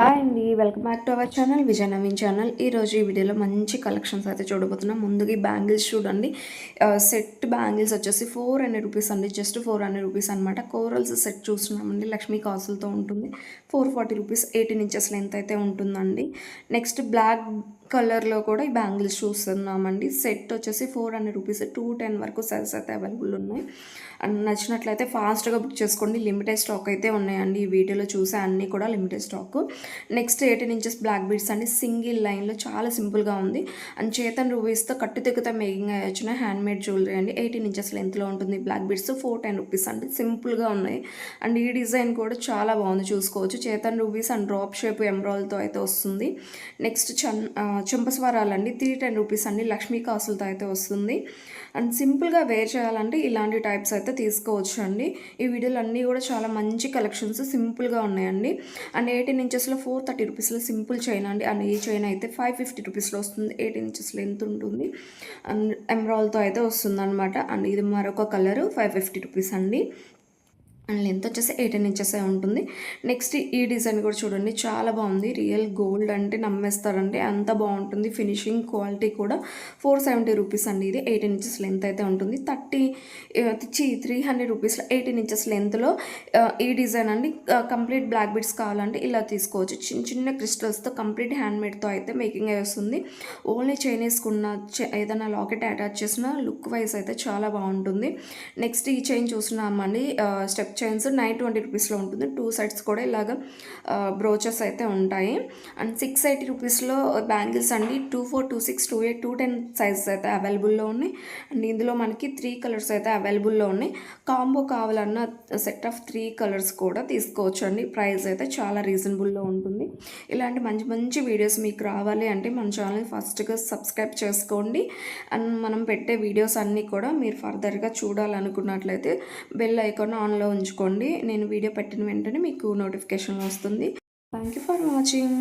Hi అండి, welcome back to our channel Vijaya Naveen channel. ఈరోజు ఈ వీడియోలో మంచి కలెక్షన్స్ అయితే చూడబోతున్నాం. ముందుగా బ్యాంగిల్స్ చూడండి. సెట్ బ్యాంగిల్స్ వచ్చేసి 400 రూపీస్ అండి, జస్ట్ 400 రూపీస్ అనమాట. కోరల్స్ సెట్ చూస్తున్నామండి, లక్ష్మీ కాసులతో ఉంటుంది. 440 రూపీస్, 18 ఇంచెస్ లెంత్ అయితే ఉంటుందండి. నెక్స్ట్ బ్లాక్ కలర్లో కూడా ఈ బ్యాంగిల్స్ చూస్తున్నామండి. సెట్ వచ్చేసి 400 రూపీస్, 210 వరకు సైజెస్ అయితే అవైలబుల్ ఉన్నాయి. అండ్ నచ్చినట్లయితే ఫాస్ట్గా బుక్ చేసుకోండి. లిమిటెడ్ స్టాక్ అయితే ఉన్నాయండి. ఈ వీడియోలో చూసే అన్నీ కూడా limited stock. Next 18 inches black beads అండి, సింగిల్ లైన్లో చాలా సింపుల్గా ఉంది. అండ్ చేతన్ రూపీస్తో కట్టు తెక్కుతా మేకింగ్ వచ్చిన హ్యాండ్మేడ్ జ్యువెలరీ అండి. 18 ఇంచెస్ లెంత్లో ఉంటుంది. బ్లాక్ బీడ్స్ 410 రూపీస్ అండి, సింపుల్గా ఉన్నాయి. అండ్ ఈ డిజైన్ కూడా చాలా బాగుంది, చూసుకోవచ్చు. చేతన్ రూపీస్ అండ్ డ్రాప్ షేప్ ఎంబ్రాయిల్తో అయితే వస్తుంది. నెక్స్ట్ చెంపస్వరాలు అండి, 310 రూపీస్ అండి, లక్ష్మీ కాసులతో అయితే వస్తుంది. అండ్ సింపుల్గా వేర్ చేయాలంటే ఇలాంటి టైప్స్ అయితే తీసుకోవచ్చు అండి. ఈ వీడియోలు అన్నీ కూడా చాలా మంచి కలెక్షన్స్, సింపుల్గా ఉన్నాయండి. అండ్ 18 ఇంచెస్లో 430 రూపీస్లో సింపుల్ చైన్ అండి. అండ్ ఈ చైన్ అయితే 550 రూపీస్లో వస్తుంది. 18 ఇంచెస్ లెంత్ ఉంటుంది. అండ్ ఎమరాల్డ్తో అయితే వస్తుంది అనమాట. అండ్ ఇది మరొక కలరు, 550 రూపీస్ అండి. అండ్ లెంత్ వచ్చేసి 18 ఇంచెస్ ఉంటుంది. నెక్స్ట్ ఈ డిజైన్ కూడా చూడండి, చాలా బాగుంది. రియల్ గోల్డ్ అంటే నమ్మేస్తారండి, అంత బాగుంటుంది. ఫినిషింగ్ క్వాలిటీ కూడా 470 రూపీస్ అండి. ఇది 18 ఇంచెస్ లెంత్ అయితే ఉంటుంది. 300 రూపీస్లో 18 ఇంచెస్ లెంత్లో ఈ డిజైన్ అండి. కంప్లీట్ బ్లాక్ బీడ్స్ కావాలంటే ఇలా తీసుకోవచ్చు. చిన్న చిన్న క్రిస్టల్స్తో కంప్లీట్ హ్యాండ్మేడ్తో అయితే మేకింగ్ అయి వస్తుంది. ఓన్లీ చైన్ వేసుకున్న ఏదైనా లాకెట్ అటాచ్ చేసిన లుక్ వైజ్ అయితే చాలా బాగుంటుంది. నెక్స్ట్ ఈ చైన్ చూస్తున్నామండి, స్టెప్ చైన్స్ 920 రూపీస్లో ఉంటుంది. 2 సైడ్స్ కూడా ఇలాగ బ్రోచెస్ అయితే ఉంటాయి. అండ్ 680 రూపీస్లో బ్యాంగిల్స్ అండి. 24, 26, 28, 210 సైజెస్ అయితే అవైలబుల్లో ఉన్నాయి. అండ్ ఇందులో మనకి 3 కలర్స్ అయితే అవైలబుల్లో ఉన్నాయి. కాంబో కావాలన్న సెట్ ఆఫ్ 3 కలర్స్ కూడా తీసుకోవచ్చు అండి. ప్రైస్ అయితే చాలా రీజనబుల్లో ఉంటుంది. ఇలాంటి మంచి మంచి వీడియోస్ మీకు రావాలి అంటే మన ఛానల్ ఫస్ట్గా సబ్స్క్రైబ్ చేసుకోండి. అండ్ మనం పెట్టే వీడియోస్ అన్నీ కూడా మీరు ఫర్దర్గా చూడాలనుకున్నట్లయితే బెల్ ఐకాన్ ఆన్లో ఉంచుకోండి. నేను వీడియో పెట్టిన వెంటనే మీకు నోటిఫికేషన్ వస్తుంది. Thank you for watching.